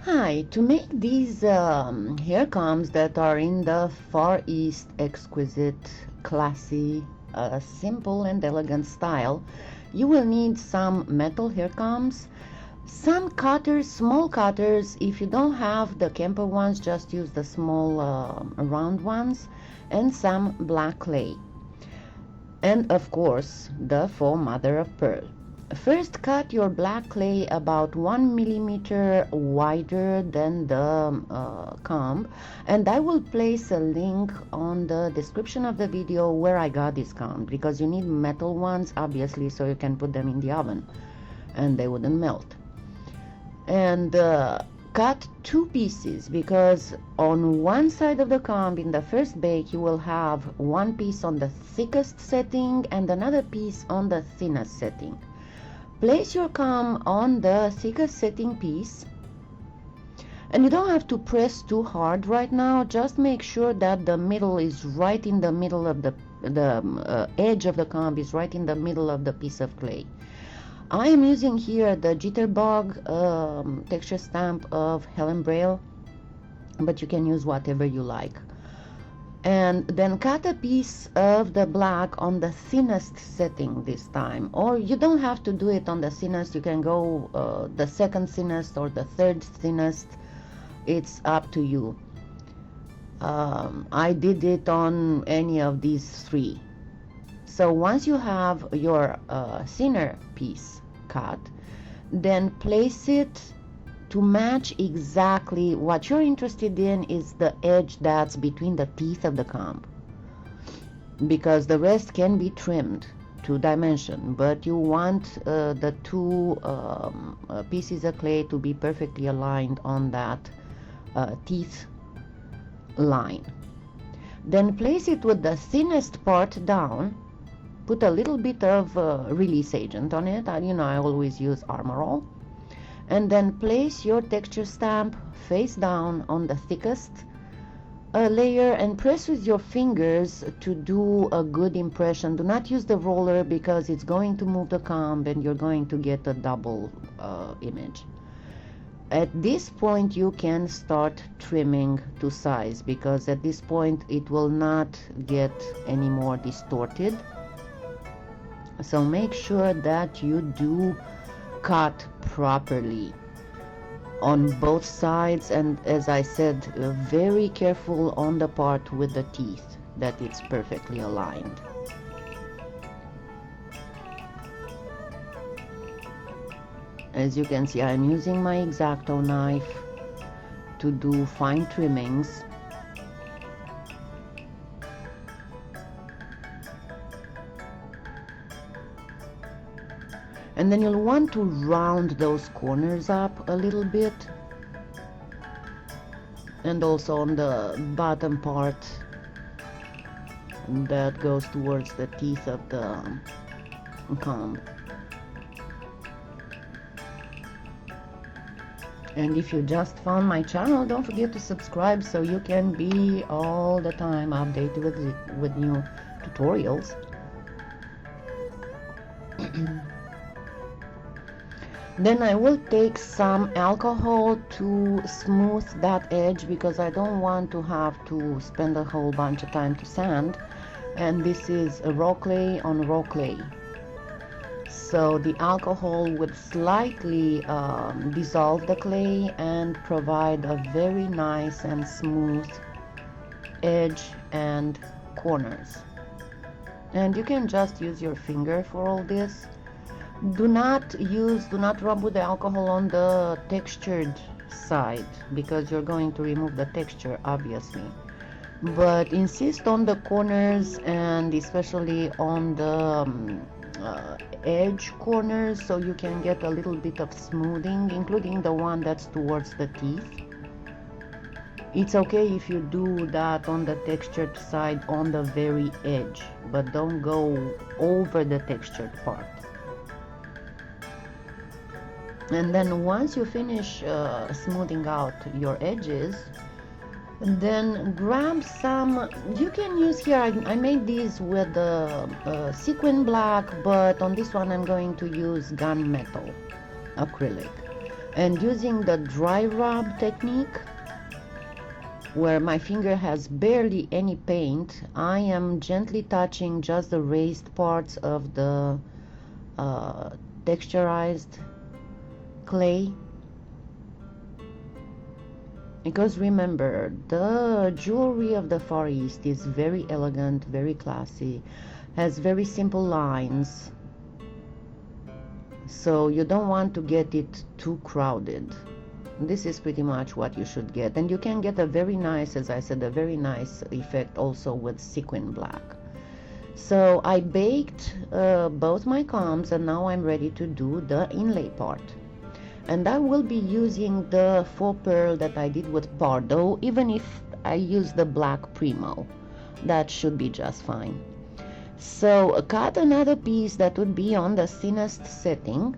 Hi, to make these hair combs that are in the Far East exquisite, classy, simple and elegant style, you will need some metal hair combs, some cutters, small cutters. If you don't have the Kemper ones, just use the small round ones, and some black clay. And of course, the Faux mother of pearl. First, cut your black clay about 1 millimeter wider than the comb, and I will place a link on the description of the video where I got this comb, because you need metal ones obviously so you can put them in the oven and they wouldn't melt. And cut two pieces, because on one side of the comb in the first bake you will have one piece on the thickest setting and another piece on the thinnest setting. Place your comb on the thickest setting piece, and you don't have to press too hard right now. Just make sure that the middle is right in the middle of the edge of the comb is right in the middle of the piece of clay. I am using here the Jitterbug texture stamp of Helen Braille, but you can use whatever you like. And then cut a piece of the black on the thinnest setting this time, or you don't have to do it on the thinnest. You can go the second thinnest or the third thinnest. It's up to you. I did it on any of these three. So once you have your thinner piece cut, then place it to match exactly what you're interested in. Is the edge that's between the teeth of the comb, because the rest can be trimmed to dimension, but you want the two pieces of clay to be perfectly aligned on that teeth line. Then place it with the thinnest part down. Put a little bit of release agent on it. I always use Armor All. And then place your texture stamp face down on the thickest layer and press with your fingers to do a good impression. Do not use the roller, because it's going to move the comb and you're going to get a double image. At this point you can start trimming to size, because at this point it will not get any more distorted. So make sure that you do cut properly on both sides, and as I said, very careful on the part with the teeth, that it's perfectly aligned. As you can see, I'm using my X-Acto knife to do fine trimmings. And then you'll want to round those corners up a little bit, and also on the bottom part that goes towards the teeth of the comb. And if you just found my channel, don't forget to subscribe so you can be all the time updated with new tutorials. Then I will take some alcohol to smooth that edge, because I don't want to have to spend a whole bunch of time to sand. And this is a raw clay on raw clay. So the alcohol would slightly dissolve the clay and provide a very nice and smooth edge and corners. And you can just use your finger for all this. Do not rub with the alcohol on the textured side, because you're going to remove the texture obviously, but insist on the corners and especially on the edge corners, so you can get a little bit of smoothing, including the one that's towards the teeth. It's okay if you do that on the textured side on the very edge, but don't go over the textured part. And then once you finish smoothing out your edges, then grab some, you can use here, I made these with the sequin black, but on this one I'm going to use gunmetal acrylic. And using the dry rub technique, where my finger has barely any paint, I am gently touching just the raised parts of the texturized clay. Because remember, the jewelry of the Far East is very elegant, very classy, has very simple lines, so you don't want to get it too crowded. This is pretty much what you should get, and you can get a very nice, as I said, a very nice effect also with sequin black. So I baked both my combs, and now I'm ready to do the inlay part. And I will be using the faux pearl that I did with Pardo, even if I use the black Premo. That should be just fine. So cut another piece that would be on the thinnest setting,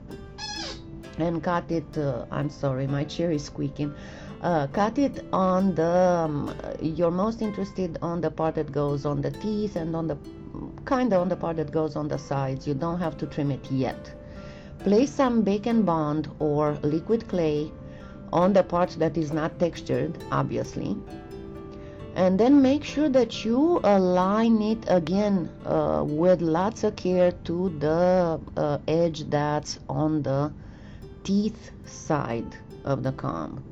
and cut it, I'm sorry, my chair is squeaking. Cut it on the, you're most interested on the part that goes on the teeth and on the, kind of on the part that goes on the sides. You don't have to trim it yet. Place some Bake and Bond or liquid clay on the part that is not textured, obviously. And then make sure that you align it again with lots of care to the edge that's on the teeth side of the comb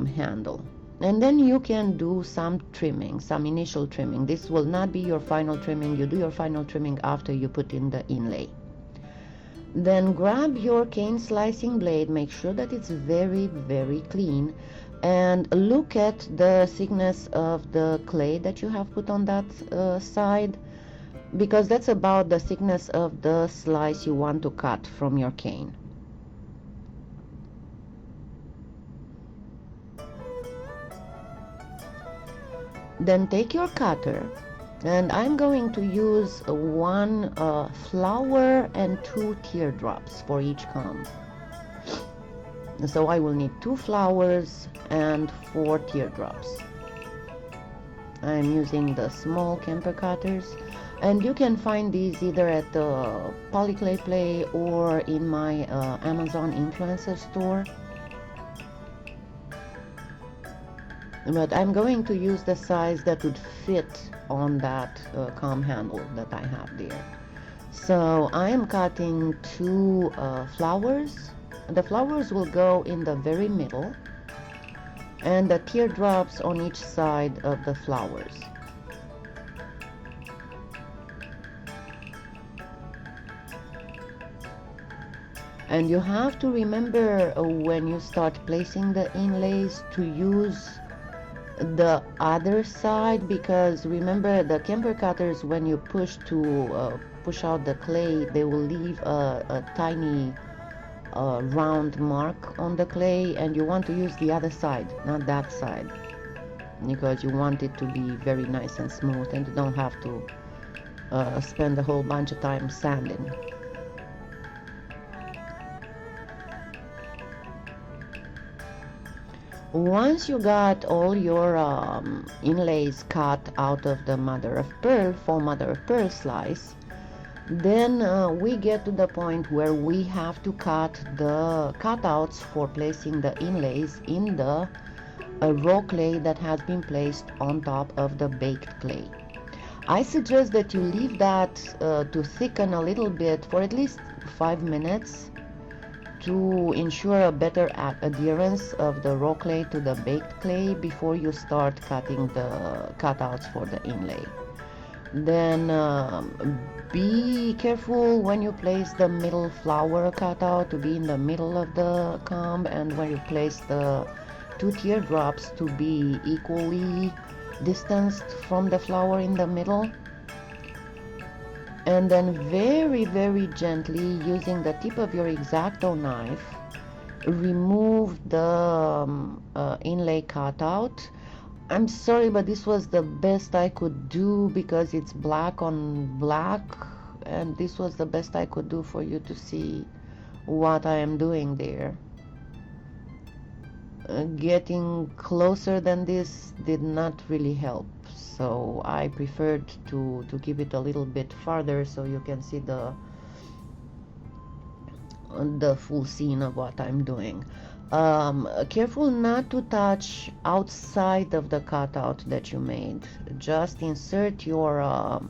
handle. And then you can do some trimming, some initial trimming. This will not be your final trimming. You do your final trimming after you put in the inlay. Then grab your cane slicing blade, make sure that it's very, very clean, and look at the thickness of the clay that you have put on that side, because that's about the thickness of the slice you want to cut from your cane. Then take your cutter, and I'm going to use one flower and 2 teardrops for each comb. So I will need 2 flowers and 4 teardrops. I'm using the small Kemper cutters, and you can find these either at the PolyClay Play or in my Amazon influencer store. But I'm going to use the size that would fit on that comb handle that I have there. So I am cutting 2 flowers. The flowers will go in the very middle, and the teardrops on each side of the flowers. And you have to remember when you start placing the inlays to use the other side, because remember the Kemper cutters, when you push out the clay, they will leave a tiny round mark on the clay, and you want to use the other side, not that side, because you want it to be very nice and smooth, and you don't have to spend a whole bunch of time sanding. Once you got all your inlays cut out of the faux mother of pearl slice, then we get to the point where we have to cut the cutouts for placing the inlays in the raw clay that has been placed on top of the baked clay. I suggest that you leave that to thicken a little bit for at least 5 minutes to ensure a better adherence of the raw clay to the baked clay before you start cutting the cutouts for the inlay. Then be careful when you place the middle flower cutout to be in the middle of the comb, and when you place the 2 teardrops to be equally distanced from the flower in the middle. And then very, very gently, using the tip of your X-Acto knife, remove the inlay cutout. I'm sorry, but this was the best I could do because it's black on black, and this was the best I could do for you to see what I am doing there. Getting closer than this did not really help, so I preferred to keep it a little bit farther so you can see the full scene of what I'm doing. Careful not to touch outside of the cutout that you made. Just insert your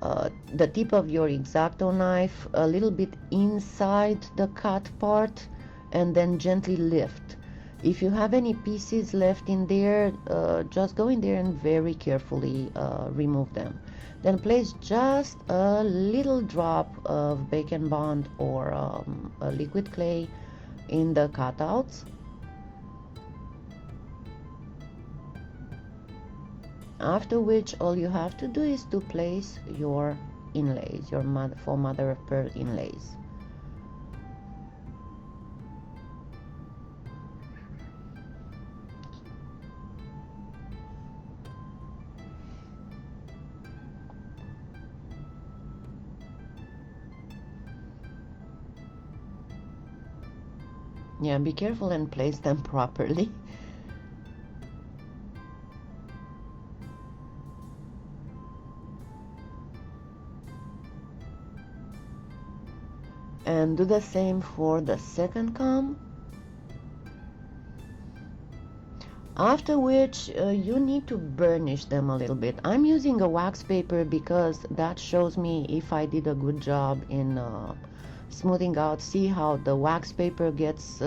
the tip of your X-Acto knife a little bit inside the cut part and then gently lift. If you have any pieces left in there, just go in there and very carefully remove them. Then place just a little drop of Bacon Bond or a liquid clay in the cutouts. After which, all you have to do is to place your inlays, your faux mother of pearl inlays. Yeah, be careful and place them properly. And do the same for the second comb. After which you need to burnish them a little bit. I'm using a wax paper because that shows me if I did a good job in smoothing out. See how the wax paper gets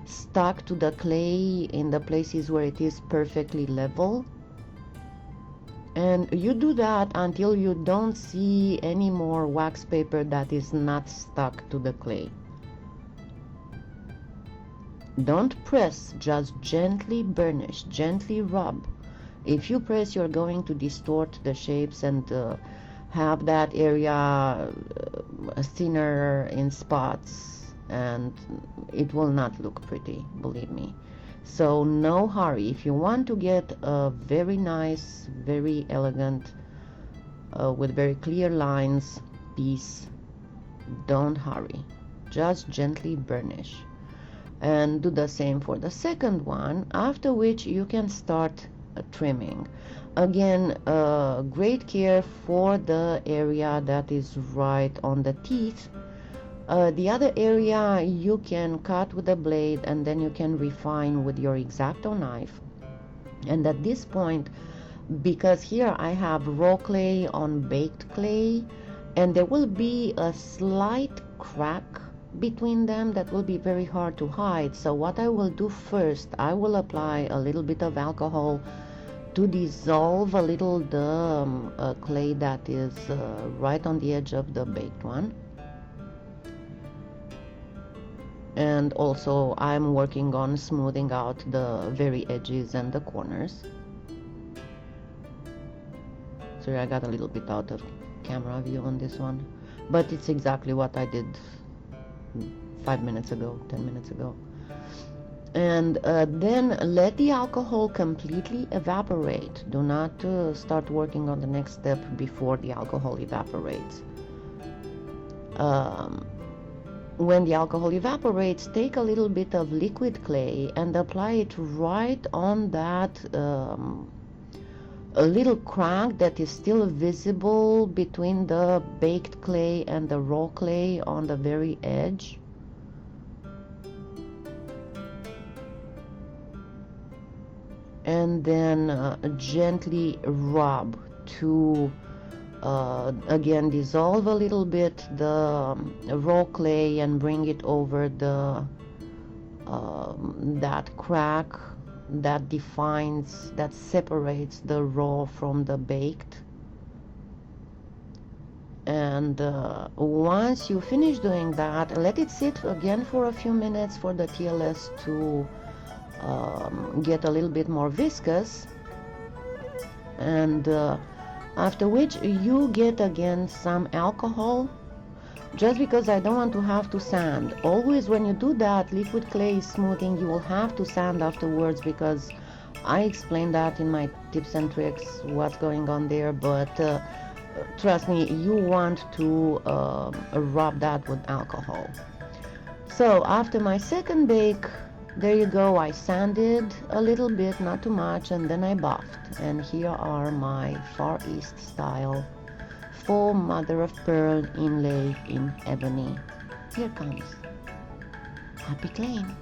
stuck to the clay in the places where it is perfectly level. And you do that until you don't see any more wax paper that is not stuck to the clay. Don't press, just gently burnish, gently rub. If you press, you're going to distort the shapes and have that area thinner in spots, and it will not look pretty, believe me. So no hurry. If you want to get a very nice, very elegant, with very clear lines piece, don't hurry. Just gently burnish. And do the same for the second one, after which you can start trimming. Again, great care for the area that is right on the teeth. The other area you can cut with a blade and then you can refine with your X-Acto knife. And at this point, because here I have raw clay on baked clay, and there will be a slight crack between them that will be very hard to hide. So what I will do first, I will apply a little bit of alcohol to dissolve a little the clay that is right on the edge of the baked one. And also I'm working on smoothing out the very edges and the corners. Sorry, I got a little bit out of camera view on this one, but it's exactly what I did 5 minutes ago, 10 minutes ago. And then let the alcohol completely evaporate. Do not start working on the next step before the alcohol evaporates. When the alcohol evaporates, take a little bit of liquid clay and apply it right on that a little crack that is still visible between the baked clay and the raw clay on the very edge. And then gently rub to again dissolve a little bit the raw clay and bring it over the that crack that defines, that separates the raw from the baked. And once you finish doing that, let it sit again for a few minutes for the TLS to get a little bit more viscous. And after which you get again some alcohol, just because I don't want to have to sand. Always when you do that liquid clay smoothing, you will have to sand afterwards, because I explained that in my tips and tricks what's going on there. But trust me, you want to rub that with alcohol. So after my second bake, there you go, I sanded a little bit, not too much, and then I buffed. And here are my Far East style faux mother of pearl inlay in ebony Here comes. Happy claying.